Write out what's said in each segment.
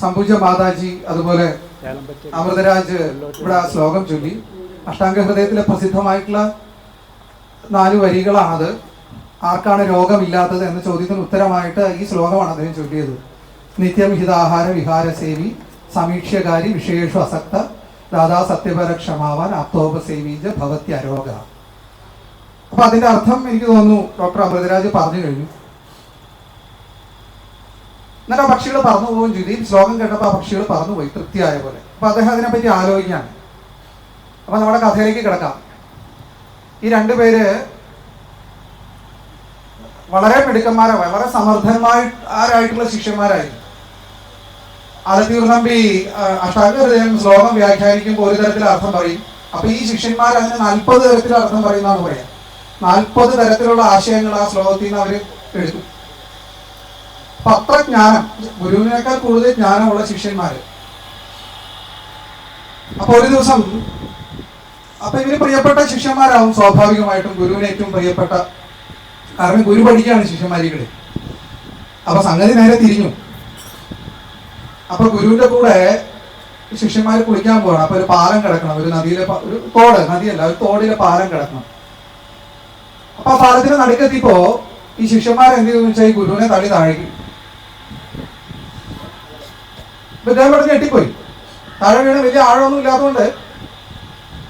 സംപൂജ്യ മാതാജി അതുപോലെ അമൃതരാജ് ഇവിടെ ആ ശ്ലോകം ചൊല്ലി. അഷ്ടാംഗ ഹൃദയത്തിലെ പ്രസിദ്ധമായിട്ടുള്ള 4 വരികളാണത്. ആർക്കാണ് രോഗമില്ലാത്തത് എന്ന ചോദ്യത്തിന് ഉത്തരമായിട്ട് ഈ ശ്ലോകമാണ് അദ്ദേഹം ചൊല്ലിയത്. നിത്യം ഹിതാഹാര വിഹാരസേവി സമീക്ഷ്യകാരി വിഷയേഷു അസക്ത ദാദാ സത്യപര ക്ഷമാവാൻ ആപ്തോപസേവീജ ഭവത്യ അരോഗ. അപ്പൊ അതിന്റെ അർത്ഥം എനിക്ക് തോന്നുന്നു ഡോക്ടർ അമൃതരാജ് പറഞ്ഞു കഴിഞ്ഞു. എന്നിട്ട് ആ പക്ഷികൾ പറന്നു പോവുകയും ചെയ്തു. ഈ ശ്ലോകം കേട്ടപ്പോൾ ആ പക്ഷികൾ പറന്നുപോയി തൃപ്തിയായ പോലെ. അപ്പൊ അദ്ദേഹം അതിനെപ്പറ്റി ആലോചിക്കുകയാണ്. അപ്പൊ നമ്മുടെ കഥയിലേക്ക് കിടക്കാം. ഈ 2 പേര് വളരെ മിടുക്കന്മാരായ വളരെ സമർത്ഥന്മാരായിട്ടുള്ള ശിഷ്യന്മാരായിരുന്നു. ആലത്തിയൂർ നമ്പി അഷ്ടാംഗ ഹൃദയം ശ്ലോകം വ്യാഖ്യാനിക്കുമ്പോൾ ഒരു തരത്തിൽ അർത്ഥം പറയും. അപ്പൊ ഈ ശിഷ്യന്മാർ അതിന് 40 തരത്തിൽ അർത്ഥം പറയുന്നതാണ് പറയാം. 40 തരത്തിലുള്ള ആശയങ്ങൾ ആ ശ്ലോകത്തിൽ നിന്ന് അവർ എടുക്കും. അത്ര ജ്ഞാനം, ഗുരുവിനേക്കാൾ കൂടുതൽ ജ്ഞാനമുള്ള ശിഷ്യന്മാര്. അപ്പൊ ഒരു ദിവസം അപ്പൊ ഇവര് പ്രിയപ്പെട്ട ശിഷ്യന്മാരാവും സ്വാഭാവികമായിട്ടും, ഗുരുവിന് ഏറ്റവും പ്രിയപ്പെട്ട. കാരണം ഗുരു പഠിക്കുകയാണ് ശിഷ്യന്മാരികള്. അപ്പൊ സംഗതി നേരെ തിരിഞ്ഞു. അപ്പൊ ഗുരുവിന്റെ കൂടെ ശിഷ്യന്മാര് കുളിക്കാൻ പോകണം. അപ്പൊ ഒരു പാലം കിടക്കണം, ഒരു നദിയിലെ ഒരു തോട്, നദിയല്ല ഒരു തോടിലെ പാലം കിടക്കണം. അപ്പൊ ആ പാലത്തിന് നടുക്കെത്തിയപ്പോ ഈ ശിഷ്യന്മാർ എന്ത് ചെയ്തെന്ന് വെച്ചാൽ ഈ ഗുരുവിനെ തള്ളി താഴേക്ക്. ഇദ്ദേഹം ഇവിടെ ഞെട്ടിപ്പോയി. താഴെ വീണ് വലിയ ആഴമൊന്നും ഇല്ലാത്തതുകൊണ്ട്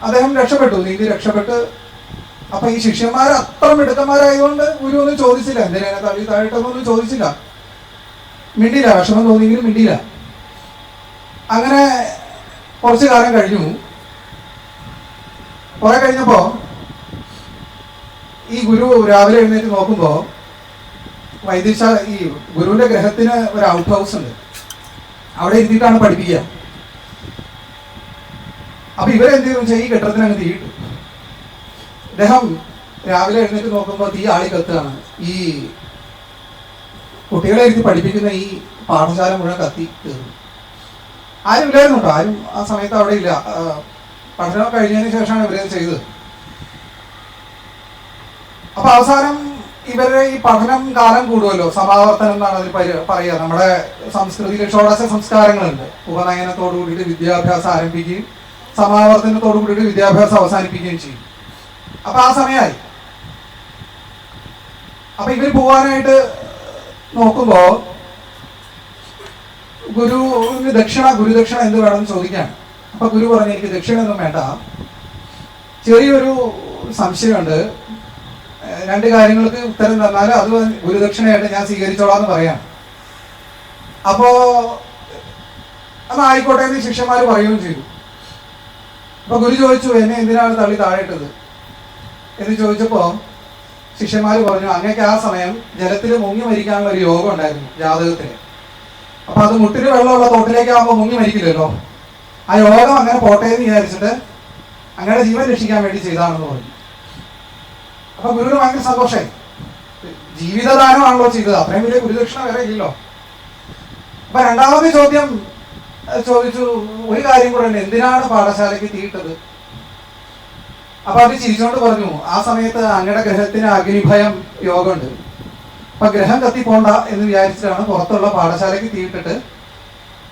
അദ്ദേഹം രക്ഷപ്പെട്ടു, നീന്തി രക്ഷപ്പെട്ട്. അപ്പൊ ഈ ശിഷ്യന്മാർ അത്ര മിടുക്കന്മാരായതുകൊണ്ട് ഗുരു ഒന്നും ചോദിച്ചില്ല, എന്തിനാ തള്ളി താഴെട്ടൊന്നും ചോദിച്ചില്ല, മിണ്ടിയില്ല. വിഷമം തോന്നിയെങ്കിലും മിണ്ടിയില്ല. അങ്ങനെ കുറച്ചു കാലം കഴിഞ്ഞു. കുറെ കഴിഞ്ഞപ്പോ ഈ ഗുരു രാവിലെ എഴുന്നേറ്റ് നോക്കുമ്പോ വൈദ്യശാല, ഈ ഗുരുവിന്റെ ഗ്രഹത്തിന് ഒരു ഔട്ട് ഹൗസ് ഉണ്ട്, അവിടെ ഇരുത്തിയിട്ടാണ് പഠിപ്പിക്കുക. അപ്പൊ ഇവരെന്ത് ചെയ്തു വെച്ചാൽ ഈ കെട്ടിടത്തിന് അങ്ങ് തീയിട്ടു. അദ്ദേഹം രാവിലെ എഴുന്നേറ്റ് നോക്കുമ്പോൾ തീ ആളി കത്തുകയാണ്. ഈ കുട്ടികളെ ഇരുത്തി പഠിപ്പിക്കുന്ന ഈ പാഠശാല മുഴുവൻ കത്തി തീർന്നു. ആരും ഇല്ലായിരുന്നു കേട്ടോ, ആരും ആ സമയത്ത് അവിടെ ഇല്ല. പഠനം കഴിഞ്ഞതിന് ശേഷമാണ് ഇവരത് ചെയ്തത്. അപ്പൊ അവസാനം ഇവരുടെ ഈ പഠനം കാലം കൂടുമല്ലോ, സമാവർത്തനം എന്നാണ് അതിൽ പറയുക. നമ്മുടെ സംസ്കൃതിയിൽ ഷോഡശ സംസ്കാരങ്ങളുണ്ട്. ഉപനയനത്തോടു കൂടിയിട്ട് വിദ്യാഭ്യാസം ആരംഭിക്കുകയും സമാവർത്തനത്തോടു കൂടിയിട്ട് വിദ്യാഭ്യാസം അവസാനിപ്പിക്കുകയും ചെയ്യും. അപ്പൊ ആ സമയമായി. അപ്പൊ ഇവർ പോവാനായിട്ട് നോക്കുമ്പോ ഗുരുവിന് ഗുരുദക്ഷിണ എന്ത് വേണമെന്ന് ചോദിക്കാണ്. അപ്പൊ ഗുരു പറഞ്ഞു, എനിക്ക് ദക്ഷിണ ഒന്നും വേണ്ട, ചെറിയൊരു സംശയമുണ്ട്, 2 കാര്യങ്ങൾക്ക് ഉത്തരം തന്നാൽ അത് ഗുരുദക്ഷിണയായിട്ട് ഞാൻ സ്വീകരിച്ചോളാം എന്ന് പറയാം. അപ്പോ അത് ആയിക്കോട്ടെ എന്ന് ശിഷ്യന്മാർ പറയുകയും ചെയ്തു. അപ്പൊ ഗുരു ചോദിച്ചു, എന്നെ എന്തിനാണ് തള്ളി താഴെയിട്ടത് എന്ന് ചോദിച്ചപ്പോ ശിഷ്യന്മാർ പറഞ്ഞു, അങ്ങേക്ക് ആ സമയം ജലത്തിൽ മുങ്ങി മരിക്കാനുള്ള ഒരു യോഗം ഉണ്ടായിരുന്നു ജാതകത്തിന്. അപ്പൊ അത് മുട്ടിന് വെള്ളമുള്ള തോട്ടിലേക്കാകുമ്പോൾ മുങ്ങി മരിക്കില്ലല്ലോ, ആ യോഗം അങ്ങനെ പോട്ടെ എന്ന് വിചാരിച്ചിട്ട് അങ്ങനെ ജീവൻ രക്ഷിക്കാൻ വേണ്ടി ചെയ്താണെന്ന് പറഞ്ഞു. അപ്പൊ ഗുരുവിന് ഭയങ്കര സന്തോഷമായി. ജീവിതദാനമാണല്ലോ ചെയ്തത്, അത്രയും വലിയ ഗുരുദക്ഷിണ വേറെ ഇല്ലല്ലോ. അപ്പൊ 2ാമത്തെ ചോദ്യം ചോദിച്ചു, ഒരു കാര്യം കൂടെ ഉണ്ട്, എന്തിനാണ് പാഠശാലയ്ക്ക് തീയിട്ടത്? അപ്പൊ അത് ചിരിച്ചോണ്ട് പറഞ്ഞു, ആ സമയത്ത് അങ്ങയുടെ ഗ്രഹത്തിന് അഗ്നിഭയം യോഗമുണ്ട്, അപ്പൊ ഗ്രഹം കത്തിപ്പോണ്ട എന്ന് വിചാരിച്ചിട്ടാണ് പുറത്തുള്ള പാഠശാലയ്ക്ക് തീയിട്ടിട്ട്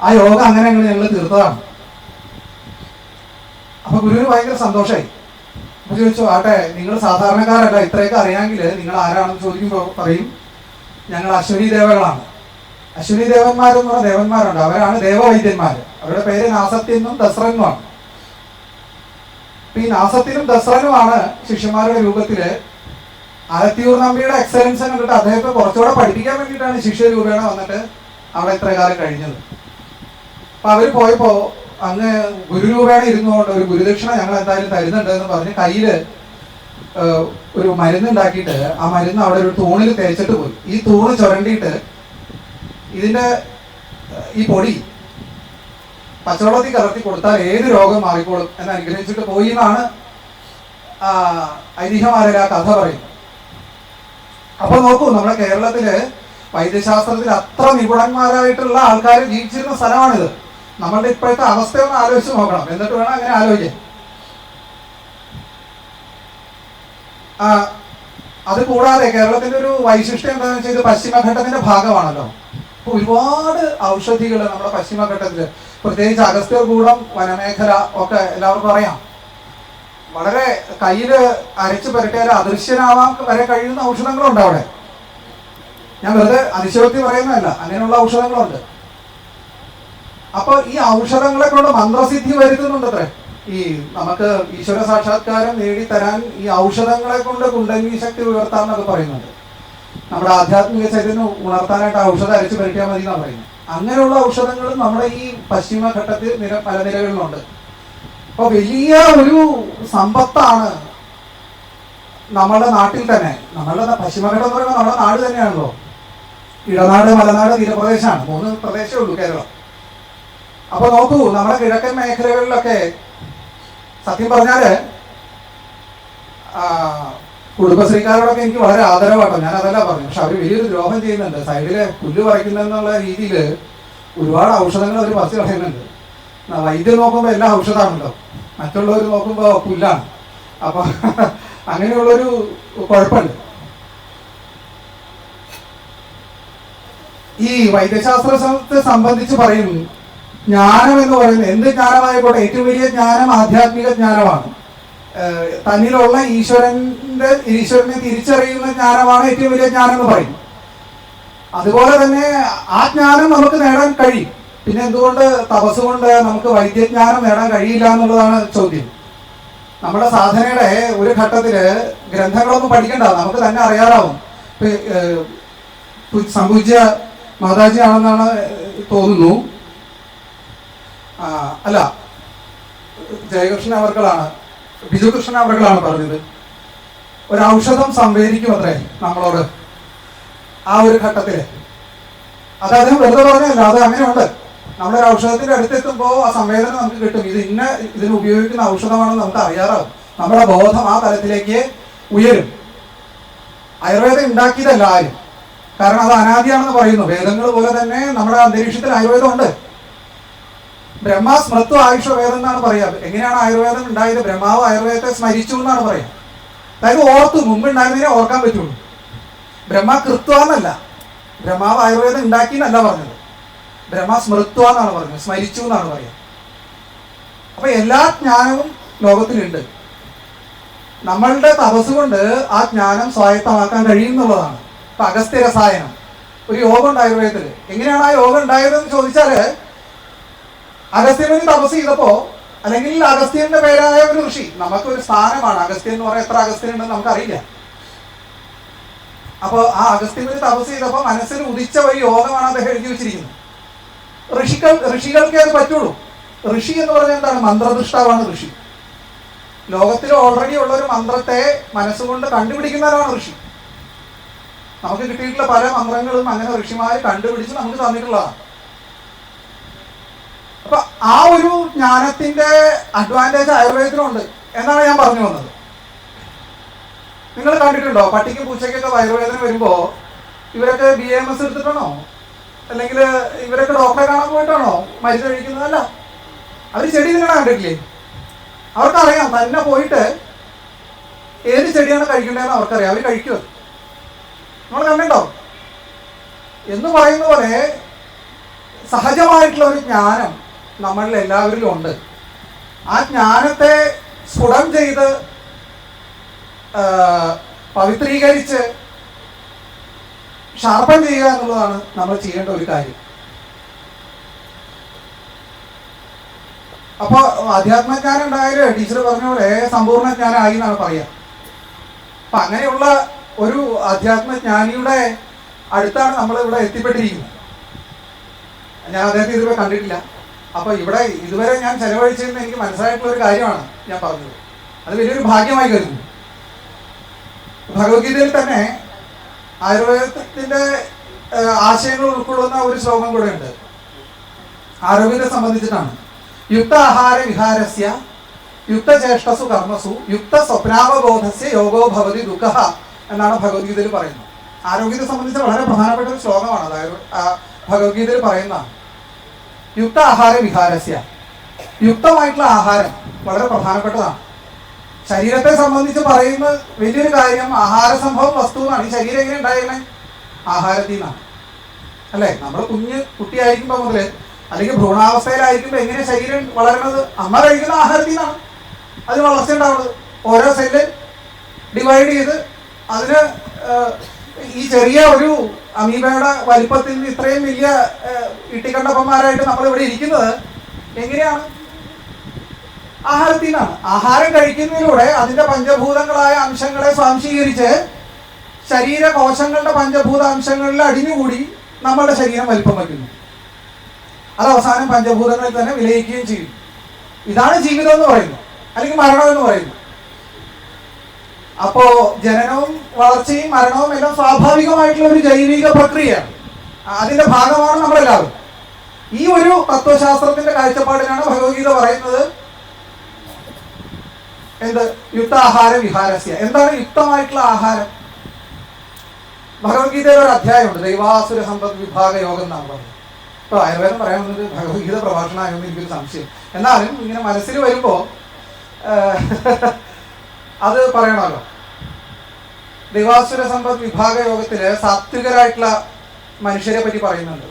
ആ യോഗം അങ്ങനെ ഞങ്ങൾ തീർത്തതാണ്. അപ്പൊ ഗുരുവിന് ഭയങ്കര സന്തോഷമായി. അപ്പൊ ചോദിച്ചു, ആട്ടെ നിങ്ങൾ സാധാരണക്കാരല്ല, ഇത്രയൊക്കെ അറിയാമെങ്കിൽ നിങ്ങൾ ആരാണെന്ന് ചോദിക്കുമ്പോൾ പറയും, ഞങ്ങൾ അശ്വനി ദേവകളാണ്. അശ്വനി ദേവന്മാരെന്ന് പറഞ്ഞ ദേവന്മാരുണ്ട്, അവരാണ് ദേവവൈദ്യന്മാർ. അവരുടെ പേര് നാസത്യനും ദസ്രനുമാണ്. ഈ നാസത്തിനും ദസ്രനുമാണ് ശിഷ്യന്മാരുടെ രൂപത്തില് ആലത്തിയൂർ നമ്പിയുടെ എക്സലൻസ് കണ്ടിട്ട് അദ്ദേഹത്തെ കുറച്ചുകൂടെ പഠിപ്പിക്കാൻ വേണ്ടിയിട്ടാണ് ശിഷ്യരൂപേണ വന്നിട്ട് അവിടെ ഇത്ര കാലം കഴിഞ്ഞത്. അപ്പൊ അവര് പോയപ്പോ അങ്ങ് ഗുരുരൂപേണ ഇരുന്നുകൊണ്ട് ഒരു ഗുരുദക്ഷിണ ഞങ്ങൾ എന്തായാലും തരുന്നുണ്ട് എന്ന് പറഞ്ഞ് കയ്യില് ഒരു മരുന്നുണ്ടാക്കിയിട്ട് ആ മരുന്ന് അവിടെ ഒരു തൂണിൽ തേച്ചിട്ട് പോയി. ഈ തൂണ് ചുരണ്ടിയിട്ട് ഇതിന്റെ ഈ പൊടി പച്ചവെള്ളത്തിൽ കലർത്തി കൊടുത്താൽ ഏത് രോഗം മാറിക്കോളും എന്ന് അനുഗ്രഹിച്ചിട്ട് പോയി എന്നാണ് ഐതിഹ്യമാരുടെ ആ കഥ പറയുന്നത്. അപ്പൊ നോക്കൂ, നമ്മുടെ കേരളത്തില് വൈദ്യശാസ്ത്രത്തിൽ അത്ര നിപുണന്മാരായിട്ടുള്ള ആൾക്കാർ ജീവിച്ചിരുന്ന സ്ഥലമാണിത്. നമ്മളുടെ ഇപ്പോഴത്തെ അവസ്ഥയൊന്ന് ആലോചിച്ച് നോക്കണം, എന്നിട്ട് വേണം അങ്ങനെ ആലോചിക്കാൻ. അത് കൂടാതെ കേരളത്തിന്റെ ഒരു വൈശിഷ്ട്യം എന്താണെന്ന് വെച്ചാൽ ഇത് പശ്ചിമഘട്ടത്തിന്റെ ഭാഗമാണല്ലോ. ഒരുപാട് ഔഷധികൾ നമ്മുടെ പശ്ചിമഘട്ടത്തിൽ, പ്രത്യേകിച്ച് അഗസ്ത്യർകൂടം വനമേഖല ഒക്കെ എല്ലാവർക്കും അറിയാം. വളരെ കയ്യിൽ അരച്ചു പുരട്ടിയാൽ അദൃശ്യനാവാൻ വരെ കഴിയുന്ന ഔഷധങ്ങളുണ്ട് അവിടെ. ഞാൻ വെറുതെ അതിശയോക്തി പറയുന്നതല്ല, അങ്ങനെയുള്ള ഔഷധങ്ങളുണ്ട്. അപ്പൊ ഈ ഔഷധങ്ങളെ കൊണ്ട് മന്ത്രസിദ്ധി വരുത്തുന്നുണ്ട് അത്രേ. ഈ നമുക്ക് ഈശ്വര സാക്ഷാത്കാരം നേടിത്തരാൻ ഈ ഔഷധങ്ങളെ കൊണ്ട് കുണ്ടലിനി ശക്തി ഉയർത്താമെന്നൊക്കെ പറയുന്നുണ്ട്. നമ്മുടെ ആധ്യാത്മിക ചൈതന്യം ഉണർത്താനായിട്ട് ഔഷധം അരച്ചു പുരട്ടിയാൽ മതി എന്നാണ് പറയുന്നത്. അങ്ങനെയുള്ള ഔഷധങ്ങൾ നമ്മുടെ ഈ പശ്ചിമഘട്ടത്തിൽ മലനിരകളിലുണ്ട്. അപ്പൊ വലിയ ഒരു സമ്പത്താണ് നമ്മളുടെ നാട്ടിൽ തന്നെ. നമ്മളുടെ പശ്ചിമഘട്ടം എന്ന് പറയുമ്പോൾ നമ്മുടെ നാട് തന്നെയാണല്ലോ. ഇടനാട്, മലനാട്, തീരപ്രദേശമാണ്. 3 പ്രദേശമേ ഉള്ളൂ കേരളം. അപ്പൊ നോക്കൂ, നമ്മുടെ കിഴക്കൻ മേഖലകളിലൊക്കെ സത്യം പറഞ്ഞാല് കുടുംബശ്രീക്കാരോടൊക്കെ എനിക്ക് വളരെ ആദരവാട്ടോ. ഞാൻ അതല്ല പറഞ്ഞു. പക്ഷെ അവർ വലിയൊരു ദ്രോഹം ചെയ്യുന്നുണ്ട്. സൈഡില് പുല്ല് പറിക്കുന്നെന്നുള്ള രീതിയിൽ ഒരുപാട് ഔഷധങ്ങൾ അവർ പറിച്ചു കളയുന്നുണ്ട്. വൈദ്യം നോക്കുമ്പോൾ എല്ലാം ഔഷധമാണല്ലോ, മറ്റുള്ളവർ നോക്കുമ്പോൾ പുല്ലാണ്. അപ്പൊ അങ്ങനെയുള്ളൊരു കുഴപ്പമുണ്ട്. ഈ വൈദ്യശാസ്ത്രത്തെ സംബന്ധിച്ച് പറയും, ജ്ഞാനം എന്ന് പറയുന്നത് എന്ത് ജ്ഞാനമായിക്കോട്ടെ, ഏറ്റവും വലിയ ജ്ഞാനം ആധ്യാത്മിക ജ്ഞാനമാണ്. തന്നിലുള്ള ഈശ്വരനെ തിരിച്ചറിയുന്ന ജ്ഞാനമാണ് ഏറ്റവും വലിയ ജ്ഞാനം എന്ന് പറയും. അതുപോലെ തന്നെ ആ ജ്ഞാനം നമുക്ക് നേടാൻ കഴിയും. പിന്നെ എന്തുകൊണ്ട് തപസ് കൊണ്ട് നമുക്ക് വൈദ്യജ്ഞാനം നേടാൻ കഴിയില്ല എന്നുള്ളതാണ് ചോദ്യം. നമ്മുടെ സാധനയുടെ ഒരു ഘട്ടത്തില് ഗ്രന്ഥങ്ങളൊന്നും പഠിക്കണ്ട, നമുക്ക് തന്നെ അറിയാറാവും. സംപൂജ്യ മാതാജി ആണെന്നാണ് തോന്നുന്നു, അല്ല ജയകൃഷ്ണൻ അവർകളാണ്, ബിജുകൃഷ്ണൻ അവർകളാണ് പറഞ്ഞത്. ഒരു ഔഷധം സംവേദിക്കും അത്രേ നമ്മളോട് ആ ഒരു ഘട്ടത്തില്. അത് അദ്ദേഹം വെറുതെ പറഞ്ഞല്ല, അത് അങ്ങനെയുണ്ട്. നമ്മളൊരു ഔഷധത്തിന്റെ അടുത്തെത്തുമ്പോൾ ആ സംവേദനം നമുക്ക് കിട്ടും. ഇതിന് ഉപയോഗിക്കുന്ന ഔഷധമാണെന്ന് നമുക്ക് അറിയാറാവും. നമ്മുടെ ബോധം ആ തലത്തിലേക്ക് ഉയരും. ആയുർവേദം ഉണ്ടാക്കിയതല്ല ആരും, കാരണം അത് അനാദിയാണെന്ന് പറയുന്നു. വേദങ്ങൾ പോലെ തന്നെ നമ്മുടെ അന്തരീക്ഷത്തിൽ ആയുർവേദം ഉണ്ട്. ബ്രഹ്മ സ്മൃത്വ ആയുഷ വേദം എന്നാണ് പറയാ. എങ്ങനെയാണ് ആയുർവേദം ഉണ്ടായത്? ബ്രഹ്മാവ് ആയുർവേദത്തെ സ്മരിച്ചു എന്നാണ് പറയാം. അതായത് ഓർത്തു, മുമ്പ് ഉണ്ടായിരുന്നതിനെ ഓർക്കാൻ പറ്റുള്ളൂ. ബ്രഹ്മ കൃത്വ എന്നല്ല, ബ്രഹ്മാവ് ആയുർവേദം ഉണ്ടാക്കി എന്നല്ല പറഞ്ഞത്, ബ്രഹ്മ സ്മൃത്വ എന്നാണ് പറഞ്ഞത്, സ്മരിച്ചു എന്നാണ് പറയുക. അപ്പൊ എല്ലാ ജ്ഞാനവും ലോകത്തിലുണ്ട്. നമ്മളുടെ തപസ് കൊണ്ട് ആ ജ്ഞാനം സ്വായത്തമാക്കാൻ കഴിയുന്നുള്ളതാണ്. ഇപ്പൊ അഗസ്ത്യ രസായനം ഒരു യോഗം ഉണ്ട് ആയുർവേദത്തിൽ. എങ്ങനെയാണ് ആ യോഗം ഉണ്ടായതെന്ന് ചോദിച്ചാല്, അഗസ്ത്യന് തപസ് ചെയ്തപ്പോ, അല്ലെങ്കിൽ അഗസ്ത്യന്റെ പേരായ ഒരു ഋഷി, നമുക്കൊരു സ്ഥാനമാണ് അഗസ്ത്യൻ എന്ന് പറയാൻ. എത്ര അഗസ്ത്യൻ ഉണ്ടെന്ന് നമുക്കറിയില്ല. അപ്പൊ ആ അഗസ്ത്യന് തപസ് ചെയ്തപ്പോ മനസ്സിൽ ഉദിച്ച ഒരു യോഗമാണ് അദ്ദേഹം എഴുതി വെച്ചിരിക്കുന്നത്. ഋഷികൾക്കേ അത് പറ്റുള്ളൂ. ഋഷി എന്ന് പറഞ്ഞാൽ എന്താണ്? മന്ത്രദൃഷ്ടാവാണ് ഋഷി. ലോകത്തിൽ ഓൾറെഡി ഉള്ള ഒരു മന്ത്രത്തെ മനസ്സുകൊണ്ട് കണ്ടുപിടിക്കുന്നവരാണ് ഋഷി. നമുക്ക് കിട്ടിയിട്ടുള്ള പല മന്ത്രങ്ങളും അങ്ങനെ ഋഷിമാര് കണ്ടുപിടിച്ച് നമുക്ക് തന്നിട്ടുള്ളതാണ്. അപ്പൊ ആ ഒരു ജ്ഞാനത്തിന്റെ അഡ്വാൻറ്റേജ് ആയുർവേദത്തിലുണ്ട് എന്നാണ് ഞാൻ പറഞ്ഞു വന്നത്. നിങ്ങൾ കണ്ടിട്ടുണ്ടോ പട്ടിക്കും പൂച്ചയ്ക്കൊക്കെ വയറുവേദന വരുമ്പോ ഇവരൊക്കെ BAMS എടുത്തിട്ടാണോ, അല്ലെങ്കിൽ ഇവരൊക്കെ ഡോക്ടറെ കാണാൻ പോയിട്ടാണോ മരുന്ന് കഴിക്കുന്നതല്ല? അവർ ചെടി തിന്നണ കണ്ടിട്ടില്ലേ? അവർക്കറിയാം തന്നെ പോയിട്ട് ഏത് ചെടിയാണ് കഴിക്കേണ്ടതെന്ന് അവർക്കറിയാം. അവർ കഴിക്കും. നമ്മൾ കണ്ടിട്ടോ? എന്ന് പറയുന്ന പോലെ സഹജമായിട്ടുള്ള ഒരു ജ്ഞാനം നമ്മളിൽ എല്ലാവരിലും ഉണ്ട്. ആ ജ്ഞാനത്തെ സ്ഫുടം ചെയ്ത് പവിത്രീകരിച്ച് ഷാർപ്പൻ ചെയ്യുക എന്നുള്ളതാണ് നമ്മൾ ചെയ്യേണ്ട ഒരു കാര്യം. അപ്പൊ അധ്യാത്മജ്ഞാനം ഉണ്ടായാലും ടീച്ചർ പറഞ്ഞ പോലെ സമ്പൂർണ്ണ ജ്ഞാനമായി എന്നാണ് പറയാ. അപ്പൊ അങ്ങനെയുള്ള ഒരു അധ്യാത്മജ്ഞാനിയുടെ അടുത്താണ് നമ്മൾ ഇവിടെ എത്തിപ്പെട്ടിരിക്കുന്നത്. ഞാൻ അദ്ദേഹത്തെ ഇതുവരെ കണ്ടിട്ടില്ല. അപ്പൊ ഇവിടെ ഇതുവരെ ഞാൻ ചെലവഴിച്ചതെന്ന് എനിക്ക് മനസ്സിലായിട്ടുള്ള ഒരു കാര്യമാണ് ഞാൻ പറഞ്ഞത്. അത് വലിയൊരു ഭാഗ്യമായി കരുതുന്നു. ഭഗവത്ഗീതയിൽ തന്നെ ആയുർവേദത്തിന്റെ ആശയങ്ങൾ ഉൾക്കൊള്ളുന്ന ഒരു ശ്ലോകം കൂടെ ഉണ്ട്. ആരോഗ്യത്തെ സംബന്ധിച്ചിട്ടാണ്. യുക്ത ആഹാര വിഹാരസ്യ യുക്തചേഷ്ടസു കർമ്മസു യുക്ത സ്വപ്നാവബോധസ്യ യോഗോ ഭവതി ദുഃഖഃ എന്നാണ് ഭഗവത്ഗീതയിൽ പറയുന്നത്. ആരോഗ്യത്തെ സംബന്ധിച്ച് വളരെ പ്രധാനപ്പെട്ട ഒരു ശ്ലോകമാണ്. അതായത് ഭഗവത്ഗീതയിൽ പറയുന്നതാണ്. യുക്ത ആഹാര വിഹാരസ്യ, യുക്തമായിട്ടുള്ള ആഹാരം വളരെ പ്രധാനപ്പെട്ടതാണ്. ശരീരത്തെ സംബന്ധിച്ച് പറയുന്ന വലിയൊരു കാര്യം ആഹാര സംഭവം വസ്തു എന്നാണ്. ഈ ശരീരം എങ്ങനെ ഉണ്ടായിരുന്നേ? ആഹാരത്തിൽ നിന്നാണ്. അല്ലേ? നമ്മൾ കുട്ടിയായിരിക്കുമ്പോൾ മുതൽ അല്ലെങ്കിൽ ഭ്രൂണാവസ്ഥയിലായിരിക്കുമ്പോൾ എങ്ങനെ ശരീരം വളരണത്? അമ്മ കഴിക്കുന്ന ആഹാരത്തിൽ നിന്നാണ് അതിന് വളർച്ച ഉണ്ടാവുന്നത്. ഓരോ സെല്ല് ഡിവൈഡ് ചെയ്ത് അതിന് ഈ ചെറിയ ഒരു അമീബയുടെ വലിപ്പത്തിൽ നിന്ന് ഇത്രയും വലിയ ഇട്ടിക്കണ്ടപ്പന്മാരായിട്ട് നമ്മളിവിടെ ഇരിക്കുന്നത് എങ്ങനെയാണ്? ആഹാരത്തിൽ നിന്നാണ്. ആഹാരം കഴിക്കുന്നതിലൂടെ അതിന്റെ പഞ്ചഭൂതങ്ങളായ അംശങ്ങളെ സ്വാംശീകരിച്ച് ശരീരകോശങ്ങളുടെ പഞ്ചഭൂത അംശങ്ങളിൽ അടിഞ്ഞുകൂടി നമ്മളുടെ ശരീരം വലിപ്പം വയ്ക്കുന്നു. അത് അവസാനം പഞ്ചഭൂതങ്ങളിൽ തന്നെ വിലയിക്കുകയും ചെയ്യും. ഇതാണ് ജീവിതം എന്ന് പറയുന്നത്, അല്ലെങ്കിൽ മരണം എന്ന് പറയുന്നത്. അപ്പോ ജനനവും വളർച്ചയും മരണവും എല്ലാം സ്വാഭാവികമായിട്ടുള്ള ഒരു ജൈവിക പ്രക്രിയയാണ്. അതിന്റെ ഭാഗമാണ് നമ്മളെല്ലാവരും. ഈ ഒരു തത്വശാസ്ത്രത്തിന്റെ കാഴ്ചപ്പാടിനാണ് ഭഗവത്ഗീത പറയുന്നത് എന്ത്? യുക്താഹാര വിഹാരസ്യ. എന്താണ് യുക്തമായിട്ടുള്ള ആഹാരം? ഭഗവത്ഗീതയിൽ ഒരു അധ്യായമുണ്ട്, ദൈവാസുര സമ്പദ് വിഭാഗ യോഗം എന്നാണ് പറയുന്നത്. ഇപ്പോൾ ആയുർവേദം പറയാൻ വന്നത് ഭഗവത്ഗീത പ്രഭാഷണമായെന്ന് എനിക്കൊരു സംശയം. എന്നാലും ഇങ്ങനെ മനസ്സിൽ വരുമ്പോൾ അത് പറയണമല്ലോ. ദൈവാസുര സമ്പദ് വിഭാഗ യോഗത്തില് സാത്വികരായിട്ടുള്ള മനുഷ്യരെ പറ്റി പറയുന്നുണ്ട്,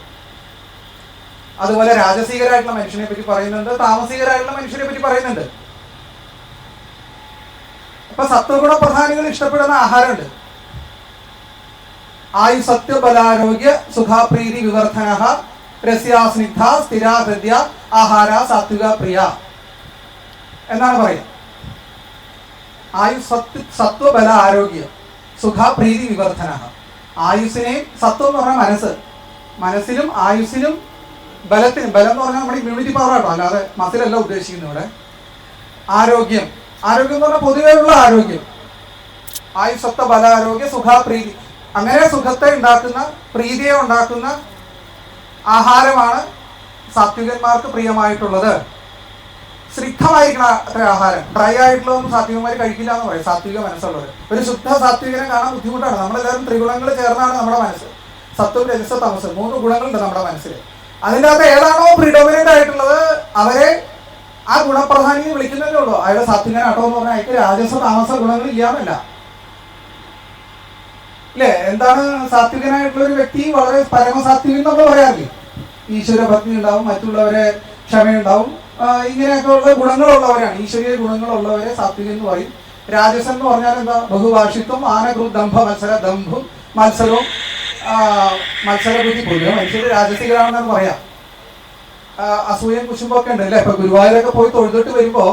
അതുപോലെ രാജസീകരായിട്ടുള്ള മനുഷ്യനെ പറ്റി പറയുന്നുണ്ട്, താമസികരായിട്ടുള്ള മനുഷ്യരെ പറ്റി പറയുന്നുണ്ട്. അപ്പൊ സത്വഗുണ പ്രധാനികൾ ഇഷ്ടപ്പെടുന്ന ആഹാരമുണ്ട്. ആയുസത്യ ബലാരോഗ്യ സുഖാപ്രീതി വിവർധന രസ്യാസ്നിഗ്ധ സ്ഥിരാഹൃദ്യ ആഹാര സാത്വിക പ്രിയ എന്നാണ് പറയുക. സത്വബല ആരോഗ്യ സുഖാപ്രീതി വിവർധന. ആയുസിനെ, സത്വം എന്ന് പറഞ്ഞാൽ മനസ്സ്, മനസ്സിലും ആയുസിലും ബലത്തിനും, ബലം എന്ന് പറഞ്ഞാൽ നമ്മുടെ ഇമ്മ്യൂണിറ്റി പവർ ആട്ടോ, അല്ലാതെ മസിലല്ല ഉദ്ദേശിക്കുന്നത് ഇവിടെ. ആരോഗ്യം, ആരോഗ്യം എന്ന് പറഞ്ഞാൽ പൊതുവേ ഉള്ള ആരോഗ്യം. ആയുസത്വ ബലാരോഗ്യ സുഖാപ്രീതി, അങ്ങനെ സുഖത്തെ ഉണ്ടാക്കുന്ന, പ്രീതിയെ ഉണ്ടാക്കുന്ന ആഹാരമാണ് സാത്വികന്മാർക്ക് പ്രിയമായിട്ടുള്ളത്. സ്നിഗ്ധമായിരിക്കണം അത്ര ആഹാരം. ഡ്രൈ ആയിട്ടുള്ളതൊന്നും സാത്വികന്മാർ കഴിക്കില്ല എന്ന് പറയും സാത്വിക മനസ്സുള്ളവർ. ഒരു ശുദ്ധ സാത്വികനെ കാണാൻ ബുദ്ധിമുട്ടാണ്. നമ്മളെല്ലാവരും ത്രിഗുണങ്ങൾ ചേർന്നാണ് നമ്മുടെ മനസ്സ്. സത്വം, രജസ്, തമസ്, 3 ഗുണങ്ങളുണ്ട് നമ്മുടെ മനസ്സിൽ. അതിൻ്റെ അകത്ത് ഏതാണോ പ്രിഡോമിനൻ്റ് ആയിട്ടുള്ളത് അവരെ ആ ഗുണപ്രധാനി വിളിക്കുന്നതേ ഉള്ളൂ. അയാളുടെ സാത്വികനാട്ടോ എന്ന് പറഞ്ഞാൽ അയാൾക്ക് രാജസ താമസ ഗുണങ്ങൾ ഇല്ലാന്നല്ല. ഇല്ലേ? എന്താണ് സാത്വികനായിട്ടുള്ള ഒരു വ്യക്തി? വളരെ പരമസാത്വികൻ നമ്മൾ പറയാറില്ലേ? ഈശ്വര ഭക്തി ഉണ്ടാവും, മറ്റുള്ളവരെ ക്ഷമയുണ്ടാവും, ഇങ്ങനെയൊക്കെ ഉള്ള ഗുണങ്ങളുള്ളവരാണ്. ഈശ്വരീയ ഗുണങ്ങളുള്ളവരെ സാത്വികൻ എന്ന് പറയും. രാജസൻ എന്ന് പറഞ്ഞാൽ എന്താ? ബഹുഭാഷിത്വം, ആനകൃ ദംഭ മത്സര, ദംഭും മത്സരവും മത്സരബുദ്ധി. പൊതുവെ മനുഷ്യർ രാജസികരാണെന്നാണ് പറയാം. അസൂയം കുശുമ്പൊക്കെ ഉണ്ട് അല്ലേ? ഇപ്പൊ ഗുരുവായൂരൊക്കെ പോയി തൊഴുതിട്ട് വരുമ്പോ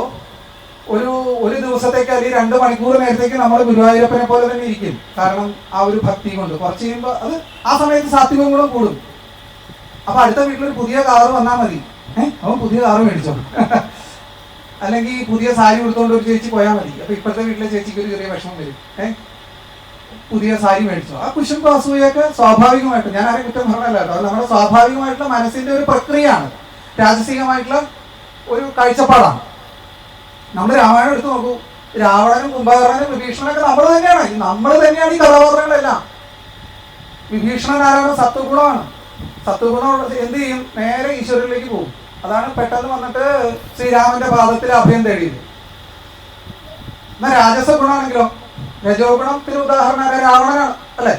ഒരു ദിവസത്തേക്ക് അല്ലെങ്കിൽ 2 മണിക്കൂർ നേരത്തേക്ക് നമ്മൾ ഗുരുവായൂരപ്പനെ പോലെ തന്നെ ഇരിക്കും. കാരണം ആ ഒരു ഭക്തി കൊണ്ട് കുറച്ച് കഴിയുമ്പോൾ അത് ആ സമയത്ത് സാത്വികം കൂടെ കൂടും. അപ്പൊ അടുത്ത വീട്ടിലൊരു പുതിയ കാറ് വന്നാൽ മതി, അവൻ പുതിയ കാറ് മേടിച്ചോ അല്ലെങ്കിൽ പുതിയ സാരി കൊടുത്തോണ്ട് ഒരു ചേച്ചി പോയാൽ മതി. അപ്പൊ ഇപ്പോഴത്തെ വീട്ടിലെ ചേച്ചിക്ക് ഒരു ചെറിയ വിഷമം വരും, പുതിയ സാരി മേടിച്ചോ. ആ കുശുമ്പ് അസൂയൊക്കെ സ്വാഭാവികമായിട്ട്, ഞാൻ ആരെയും കുറ്റം പറഞ്ഞല്ല കേട്ടോ, അത് നമ്മുടെ സ്വാഭാവികമായിട്ടുള്ള മനസ്സിന്റെ ഒരു പ്രക്രിയയാണ്, രാജസികമായിട്ടുള്ള ഒരു കാഴ്ചപ്പാടാണ്. നമ്മൾ രാമായണം എടുത്ത് നോക്കൂ. രാവണനും കുംഭകർണനും വിഭീഷണനൊക്കെ നമ്മൾ തന്നെയാണ് ഈ കഥാപാത്രങ്ങളെല്ലാം. വിഭീഷണൻ ആരാണ്? സത്വഗുണമാണ്. സത്വഗുണം എന്ത് ചെയ്യും? നേരെ ഈശ്വരനിലേക്ക് പോകും. അതാണ് പെട്ടെന്ന് വന്നിട്ട് ശ്രീരാമന്റെ പാദത്തിൽ അഭയം തേടിയത്. എന്നാൽ രാജസ ഗുണമാണെങ്കിലോ? രജോ ഗുണത്തിന് ഉദാഹരണം രാവണനാണ് അല്ലെ?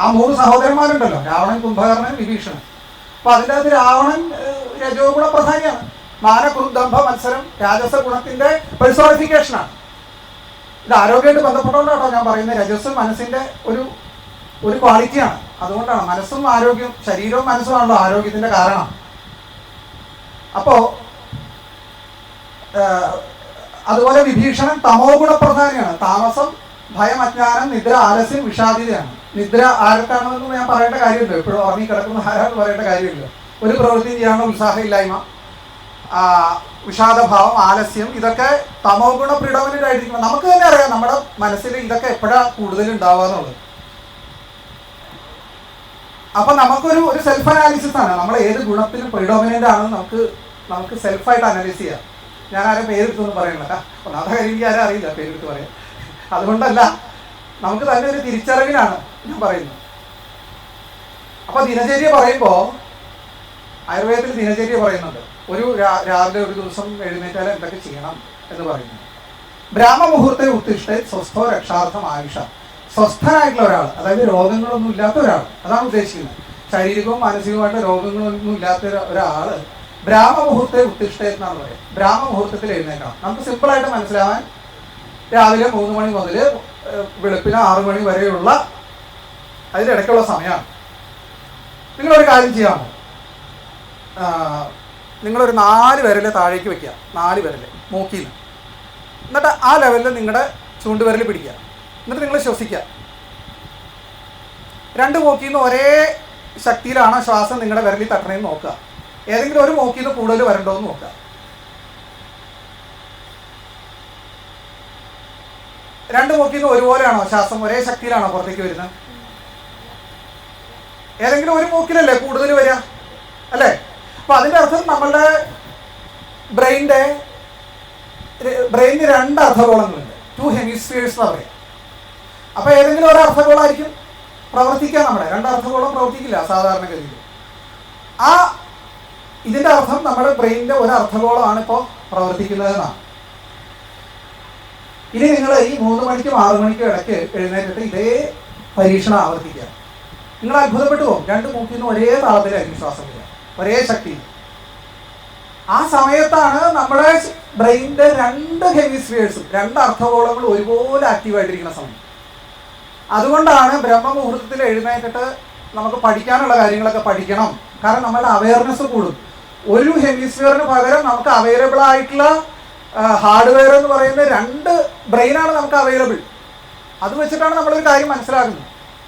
ആ 3 സഹോദരന്മാരുണ്ടല്ലോ, രാവണൻ, കുംഭകർണൻ, വിഭീഷണൻ. അപ്പൊ അതിൻ്റെ അകത്ത് രാവണൻ രജോ ഗുണ പ്രധാനിയാണ്. മാനകുരുദംഭ മത്സരം രാജസ ഗുണത്തിന്റെ പെഴ്സോണിഫിക്കേഷനാണ്. ഇത് ആരോഗ്യമായിട്ട് ബന്ധപ്പെട്ടുകൊണ്ടാണോ ഞാൻ പറയുന്നത്? രജസ് മനസ്സിന്റെ ഒരു ക്വാളിറ്റിയാണ്. അതുകൊണ്ടാണ് മനസ്സും ആരോഗ്യവും, ശരീരവും മനസ്സുമാണല്ലോ ആരോഗ്യത്തിന്റെ കാരണം. അപ്പോ അതുപോലെ വിഭീഷണൻ തമോ ഗുണപ്രധാനിയാണ്. താമസം, ഭയം, അജ്ഞാനം, നിദ്ര, ആലസ്യം, വിഷാദിതയാണ്. നിദ്ര ആർക്കാണെന്ന് ഞാൻ പറയേണ്ട കാര്യമില്ല. എപ്പോഴും ഉറങ്ങി കിടക്കുന്ന ആരാണെന്ന് പറയേണ്ട കാര്യമില്ല. ഒരു പ്രവൃത്തി ചെയ്യാനുള്ള ഉത്സാഹമില്ലായ്മ, വിഷാദഭാവം, ആലസ്യം, ഇതൊക്കെ തമോ ഗുണ പ്രിഡോമിനൻ്റ് ആയിരിക്കും. നമുക്ക് തന്നെ അറിയാം നമ്മുടെ മനസ്സിൽ ഇതൊക്കെ എപ്പോഴാണ് കൂടുതൽ ഉണ്ടാവുക എന്നുള്ളത്. അപ്പൊ നമുക്കൊരു സെൽഫ് അനാലിസിസ് ആണ്, നമ്മൾ ഏത് ഗുണത്തിലും പ്രിഡോമിനൻ്റ് ആണെന്ന് നമുക്ക് സെൽഫായിട്ട് അനലൈസ് ചെയ്യാം. ഞാൻ ആരും പേരെടുത്തൊന്നും പറയണില്ല. ഒന്നാമത്തെ കാര്യം എനിക്ക് ആരും അറിയില്ല പേരെടുത്ത് പറയാം. അതുകൊണ്ടല്ല, നമുക്ക് തന്നെ ഒരു തിരിച്ചറിവിലാണ് ഞാൻ പറയുന്നത്. അപ്പൊ ദിനചര്യ പറയുമ്പോൾ ആയുർവേദത്തിൽ ദിനചര്യ പറയുന്നുണ്ട്. രാവിലെ ഒരു ദിവസം എഴുന്നേറ്റാൽ എന്തൊക്കെ ചെയ്യണം എന്ന് പറയുന്നു. ബ്രാഹ്മമുഹൂർത്തെ ഉത്തിഷ്ഠ സ്വസ്ഥോ രക്ഷാർത്ഥം ആയുഷ. സ്വസ്ഥനായിട്ടുള്ള ഒരാൾ, അതായത് രോഗങ്ങളൊന്നും ഇല്ലാത്ത ഒരാൾ, അതാണ് ഉദ്ദേശിക്കുന്നത്. ശാരീരികവും മാനസികവുമായിട്ട് രോഗങ്ങളൊന്നും ഇല്ലാത്ത ഒരാള് ബ്രാഹ്മമുഹൂർത്തെ ഉത്തിഷ്ഠ എന്നാണ് പറയുക. ബ്രാഹ്മമുഹൂർത്തത്തിൽ എഴുന്നേക്കണം. നമുക്ക് സിമ്പിളായിട്ട് മനസ്സിലാവാൻ രാവിലെ 3 മണി മുതൽ വെളുപ്പിന് 6 മണി വരെയുള്ള അതിലിടയ്ക്കുള്ള സമയമാണ്. നിങ്ങളൊരു കാര്യം ചെയ്യാമോ? നിങ്ങളൊരു 4 വിരൽ താഴേക്ക് വെക്കുക. 4 വിരൽ മൂക്കിൽ നിന്ന്. എന്നിട്ട് ആ ലെവലിൽ നിങ്ങളുടെ ചൂണ്ടുവിരൽ പിടിക്കുക. എന്നിട്ട് നിങ്ങൾ ശ്വസിക്കുക. 2 മൂക്കിൽ നിന്ന് ഒരേ ശക്തിയിലാണ് ശ്വാസം നിങ്ങളുടെ വിരലിൽ തട്ടണേന്ന് നോക്കുക. ഏതെങ്കിലും ഒരു മൂക്കിൽ നിന്ന് കൂടുതൽ വരണ്ടോ എന്ന് നോക്കുക. 2 മൂക്കിൽ നിന്ന് ഒരുപോലെയാണോ ശ്വാസം, ഒരേ ശക്തിയിലാണോ പുറത്തേക്ക് വരുന്നത്? ഏതെങ്കിലും ഒരു മൂക്കിലല്ലേ കൂടുതൽ വരിക, അല്ലേ? അപ്പൊ അതിന്റെ അർത്ഥം നമ്മളുടെ ബ്രെയിനിന് 2 അർദ്ധഗോളങ്ങളുണ്ട്. 2 ഹെമിസ്ഫിയേഴ്സ് എന്ന് പറയാം. അപ്പൊ ഏതെങ്കിലും ഒരു അർദ്ധഗോളമായിരിക്കും പ്രവർത്തിക്കുക. നമ്മുടെ 2 അർദ്ധഗോളം പ്രവർത്തിക്കില്ല സാധാരണഗതിയിൽ. ഇതിന്റെ അർത്ഥം നമ്മുടെ ബ്രെയിനിന്റെ ഒരു അർദ്ധഗോളമാണ് ഇപ്പോൾ പ്രവർത്തിക്കുന്നതെന്നാണ്. ഇനി നിങ്ങൾ ഈ 3 മണിക്കും 6 മണിക്കും ഇടയ്ക്ക് എഴുന്നേറ്റിട്ട് ഇതേ പരീക്ഷണം ആവർത്തിക്കുക. നിങ്ങൾ അത്ഭുതപ്പെട്ടു പോകും. 2 മൂക്കിൽ നിന്ന് ഒരേ താളത്തിലായിരിക്കും ശ്വാസം വരിക, ഒരേ ശക്തി. ആ സമയത്താണ് നമ്മുടെ ബ്രെയിനിന്റെ 2 ഹെമിസ്ഫിയേഴ്സും 2 അർദ്ധഗോളങ്ങളും ഒരുപോലെ ആക്റ്റീവായിട്ടിരിക്കുന്ന സമയം. അതുകൊണ്ടാണ് ബ്രഹ്മമുഹൂർത്തത്തിൽ എഴുന്നേറ്റിട്ട് നമുക്ക് പഠിക്കാനുള്ള കാര്യങ്ങളൊക്കെ പഠിക്കണം. കാരണം നമ്മളുടെ അവയർനെസ് കൂടും. ഒരു ഹെമിസ്ഫിയറിന് പകരം നമുക്ക് അവൈലബിൾ ആയിട്ടുള്ള ഹാർഡ്വെയർ എന്ന് പറയുന്നത് 2 ബ്രെയിനാണ് നമുക്ക് അവൈലബിൾ. അത് വെച്ചിട്ടാണ് നമ്മളൊരു കാര്യം മനസ്സിലാക്കുന്നത്.